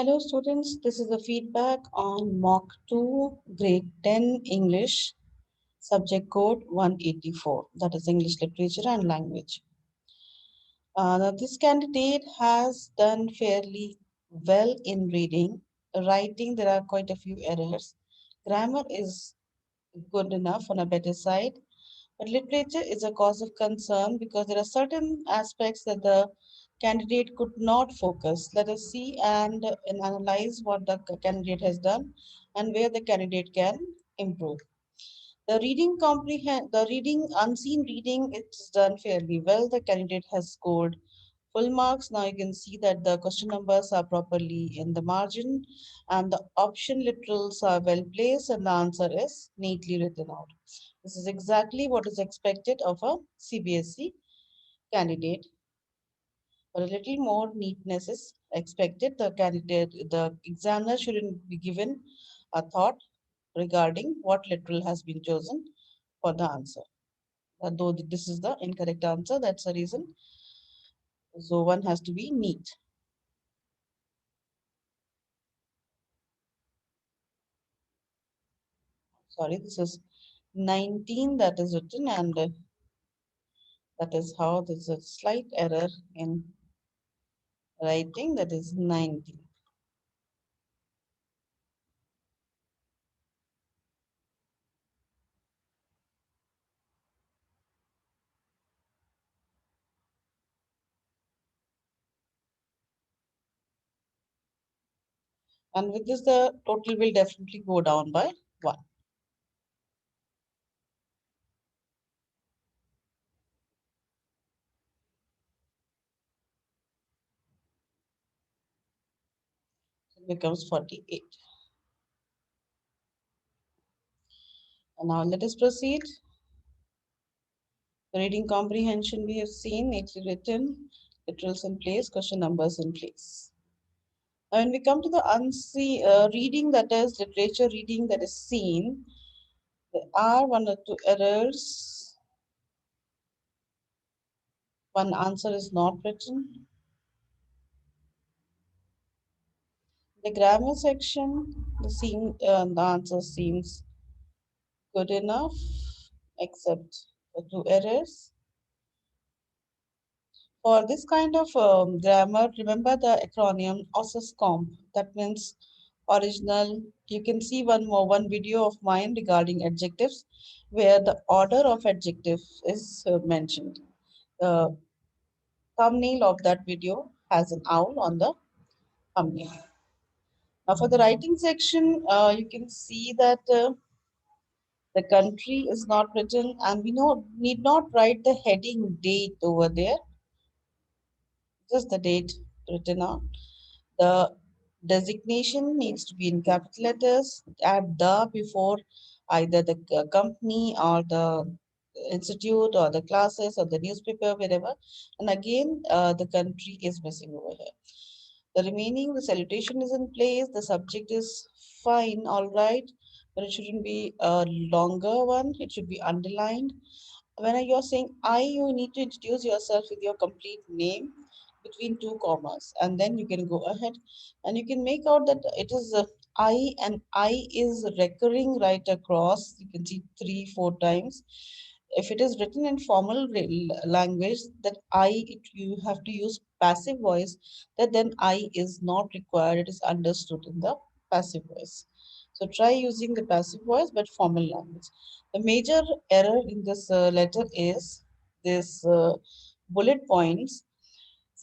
Hello students, this is the feedback on Mock 2 Grade 10 English, subject code 184, that is English Literature and Language. Now this candidate has done fairly well in reading. Writing, there are quite a few errors. Grammar is good enough on a better side, but literature is a cause of concern because there are certain aspects that the candidate could not focus. Let us see and analyze what the candidate has done and where the candidate can improve. The reading, unseen reading, it's done fairly well. The candidate has scored full marks. Now you can see that the question numbers are properly in the margin and the option literals are well placed and the answer is neatly written out. This is exactly what is expected of a CBSE candidate, but a little more neatness is expected. The examiner shouldn't be given a thought regarding what literal has been chosen for the answer. Though this is the incorrect answer, that's the reason. So one has to be neat. Sorry, this is 19 that is written, and that is how there's a slight error in writing, that is 19. And with this, the total will definitely go down by 1. It becomes 48. And now let us proceed. The reading comprehension we have seen, neatly written, literals in place, question numbers in place. Now when we come to the unseen reading, that is literature reading that is seen, there are one or two errors. One answer is not written. The grammar section, the answer seems good enough, except the two errors. For this kind of grammar, remember the acronym OSSCOMP. That means original. You can see one video of mine regarding adjectives, where the order of adjective is mentioned. The thumbnail of that video has an owl on the thumbnail. Now, for the writing section, you can see that the country is not written, and we need not write the heading date over there, just the date written out. The designation needs to be in capital letters. Add the before either the company or the institute or the classes or the newspaper, wherever. And again, the country is missing over here. The remaining, the salutation is in place. The subject is fine, all right, but it shouldn't be a longer one. It should be underlined. When you're saying I, you need to introduce yourself with your complete name between two commas, and then you can go ahead and you can make out that it is I, and I is recurring right across. You can see 3 4 times. If it is written in formal language, that you have to use passive voice, that then I is not required. It is understood in the passive voice. So try using the passive voice but formal language. The major error in this letter is this bullet points.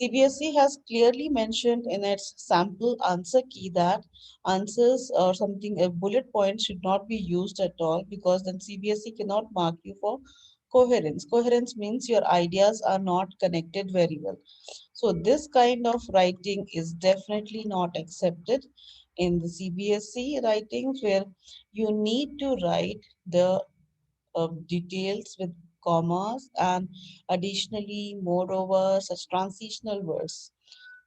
CBSE has clearly mentioned in its sample answer key that answers or something, a bullet point should not be used at all, because then CBSE cannot mark you for coherence. Coherence means your ideas are not connected very well. So this kind of writing is definitely not accepted in the CBSE writings, where you need to write the details with commas, and additionally, moreover, such transitional words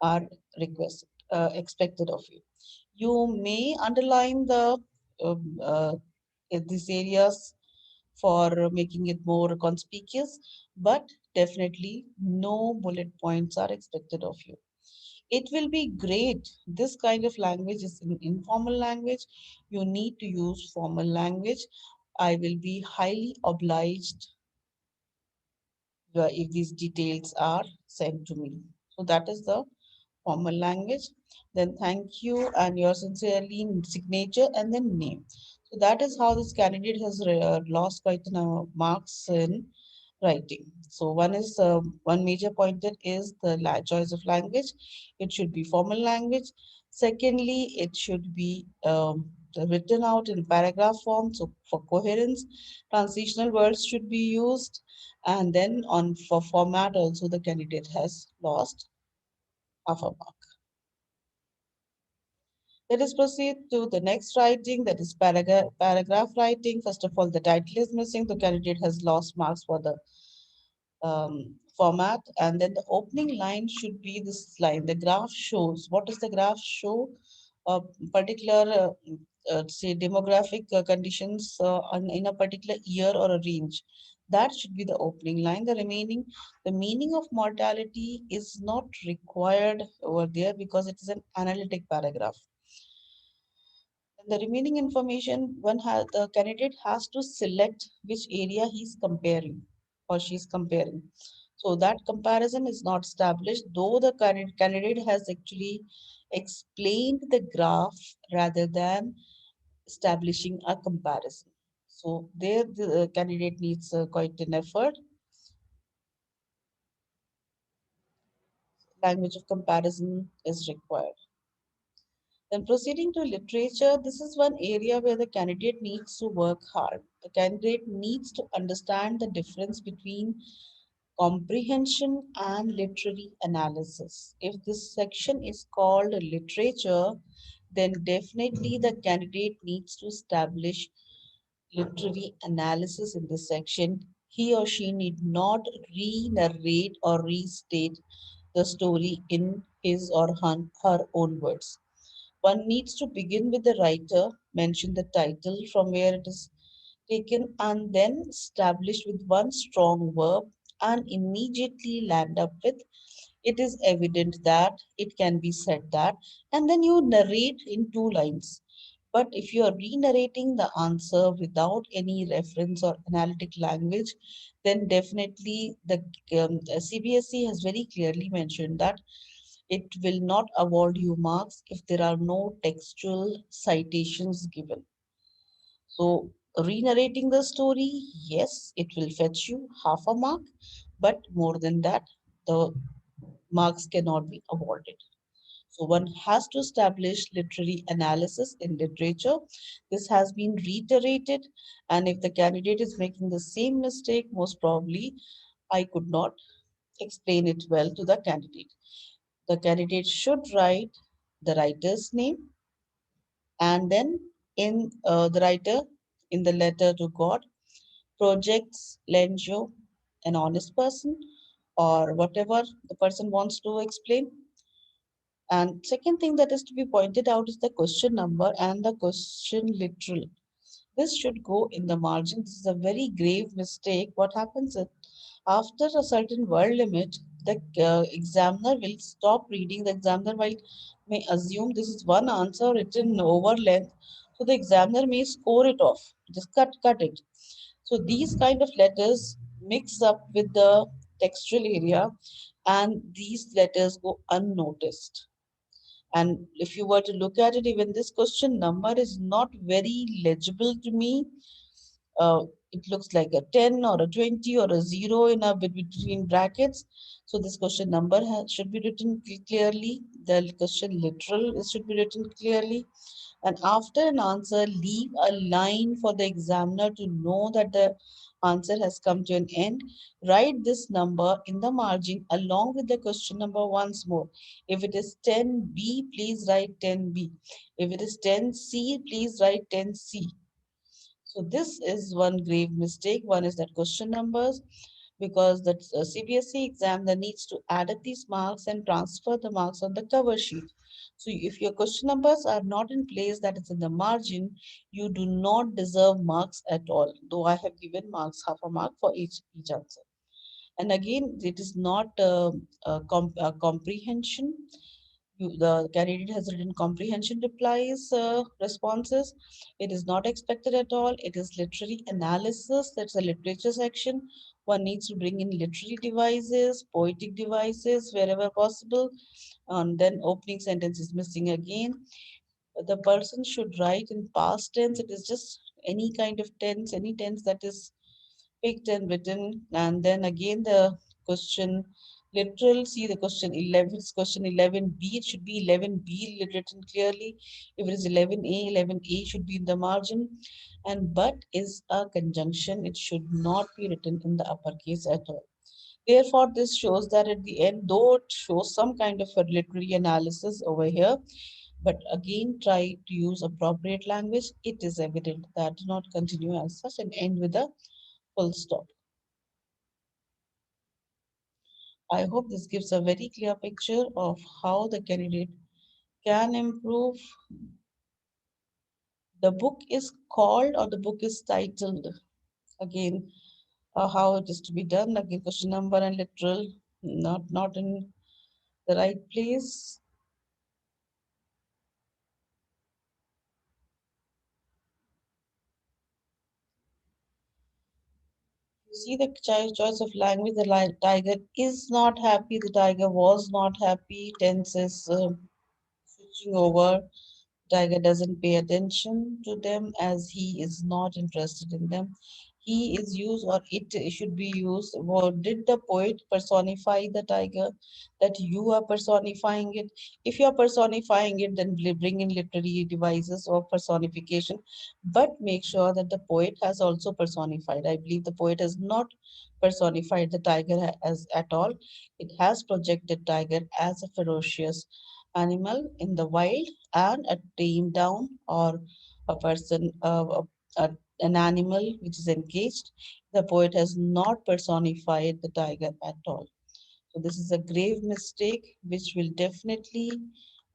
are expected of you. You may underline um, uh, these areas for making it more conspicuous, but definitely no bullet points are expected of you. It will be great. This kind of language is an informal language. You need to use formal language. I will be highly obliged if these details are sent to me. So that is the formal language. Then thank you and your sincerely signature and then name. So that is how this candidate has lost quite marks in writing. So one major pointer is the choice of language. It should be formal language. Secondly, it should be written out in paragraph form. So for coherence, transitional words should be used. And then on for format also the candidate has lost half a mark. Let us proceed to the next writing, that is paragraph writing. First of all, the title is missing. The candidate has lost marks for the format. And then the opening line should be this line. The graph shows. What does the graph show? A particular, say, demographic conditions in a particular year or a range. That should be the opening line. The meaning of mortality is not required over there because it is an analytic paragraph. The remaining information, the candidate has to select which area he's comparing or she's comparing. So that comparison is not established, though the candidate has actually explained the graph rather than establishing a comparison. So there the candidate needs quite an effort. Language of comparison is required. Then proceeding to literature, this is one area where the candidate needs to work hard. The candidate needs to understand the difference between comprehension and literary analysis. If this section is called literature, then definitely the candidate needs to establish literary analysis in this section. He or she need not re-narrate or restate the story in his or her own words. One needs to begin with the writer, mention the title from where it is taken, and then establish with one strong verb and immediately land up with it is evident that, it can be said that, and then you narrate in 2 lines. But if you are re-narrating the answer without any reference or analytic language, then definitely the CBSE has very clearly mentioned that it will not award you marks if there are no textual citations given. So, re-narrating the story, yes, it will fetch you half a mark, but more than that, the marks cannot be awarded. So one has to establish literary analysis in literature. This has been reiterated, and if the candidate is making the same mistake, most probably I could not explain it well to the candidate. The candidate should write the writer's name and then in the writer in the letter to God projects Lenjo, an honest person, or whatever the person wants to explain. And second thing that is to be pointed out is the question number and the question literal. This should go in the margin. This is a very grave mistake. What happens is after a certain word limit, the examiner will stop reading. The examiner may assume this is one answer written over length. So the examiner may score it off. Just cut it. So these kind of letters mix up with the textual area and these letters go unnoticed. And if you were to look at it, even this question number is not very legible to me. Uh, it looks like a 10 or a 20 or a 0 in a bit between brackets. So this question number should be written clearly. The question literal should be written clearly. And after an answer, leave a line for the examiner to know that the answer has come to an end. Write this number in the margin along with the question number once more. If it is 10B, please write 10B. If it is 10C, please write 10C. So this is one grave mistake. One is that question numbers, because the CBSE exam that needs to add up these marks and transfer the marks on the cover sheet. So if your question numbers are not in place, that is in the margin, you do not deserve marks at all. Though I have given marks, half a mark for each answer. And again, it is not a comprehension. The candidate has written comprehension replies, responses. It is not expected at all. It is literary analysis. That's a literature section. One needs to bring in literary devices, poetic devices wherever possible. And then opening sentence is missing again. The person should write in past tense. It is just any kind of tense, any tense that is picked and written. And then again, the question literal. See the question 11. It's question 11b. It should be 11b written clearly. If it is 11a, 11a should be in the margin. And but is a conjunction. It should not be written in the uppercase at all. Therefore, this shows that at the end, though it shows some kind of a literary analysis over here, but again try to use appropriate language, it is evident that do not continue as such and end with a full stop. I hope this gives a very clear picture of how the candidate can improve. The book is called or the book is titled. Again, how it is to be done. Again, question number and literal, not in the right place. You see the choice of language. The tiger is not happy. The tiger was not happy. Tense is switching over. Tiger doesn't pay attention to them as he is not interested in them. He is used or it should be used. Or did the poet personify the tiger? That you are personifying it. If you are personifying it, then bring in literary devices of personification. But make sure that the poet has also personified. I believe the poet has not personified the tiger as at all. It has projected tiger as a ferocious animal in the wild and a tame down or a person, an animal which is engaged. The poet has not personified the tiger at all. So this is a grave mistake which will definitely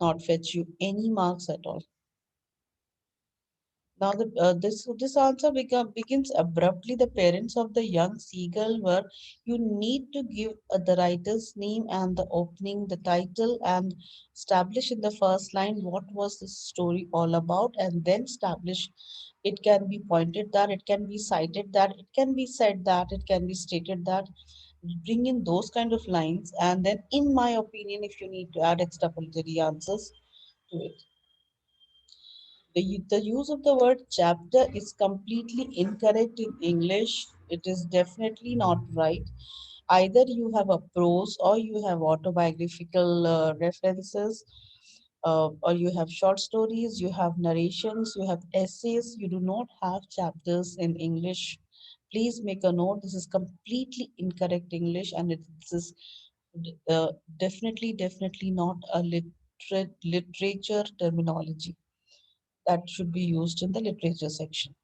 not fetch you any marks at all. Now, this answer begins abruptly. The parents of the young seagull were. You need to give the writer's name and the opening, the title, and establish in the first line what was the story all about, and then establish. It can be pointed that, it can be cited that, it can be said that, it can be stated that. Bring in those kind of lines, and then, in my opinion, if you need to add extrapolatory answers to it. The use of the word chapter is completely incorrect in English. It is definitely not right. Either you have a prose or you have autobiographical references, or you have short stories, you have narrations, you have essays. You do not have chapters in English. Please make a note. This is completely incorrect English, and this is uh, definitely not a literature terminology that should be used in the literature section.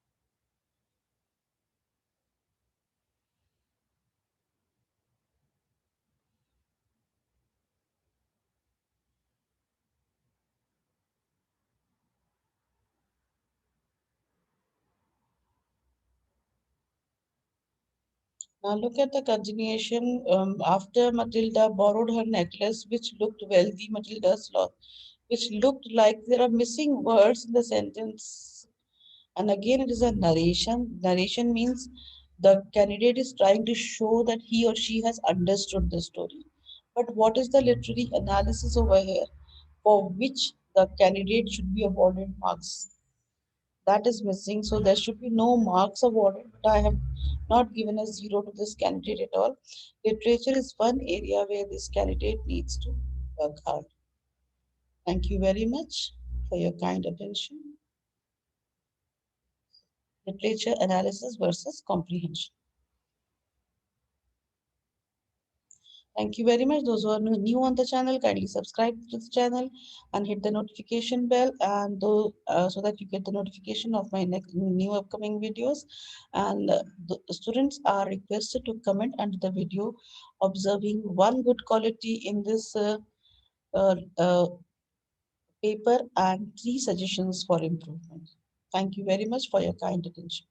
Now look at the continuation. After Matilda borrowed her necklace, which looked wealthy, Matilda's lost, which looked like there are missing words in the sentence. And again, it is a narration. Narration means the candidate is trying to show that he or she has understood the story. But what is the literary analysis over here for which the candidate should be awarded marks? That is missing. So there should be no marks awarded. But I have not given a zero to this candidate at all. Literature is one area where this candidate needs to work hard. Thank you very much for your kind attention. Literature analysis versus comprehension. Thank you very much. Those who are new on the channel, kindly subscribe to the channel and hit the notification bell, and so that you get the notification of my next new upcoming videos. And the students are requested to comment under the video, observing one good quality in this uh, uh, paper and three suggestions for improvement. Thank you very much for your kind attention.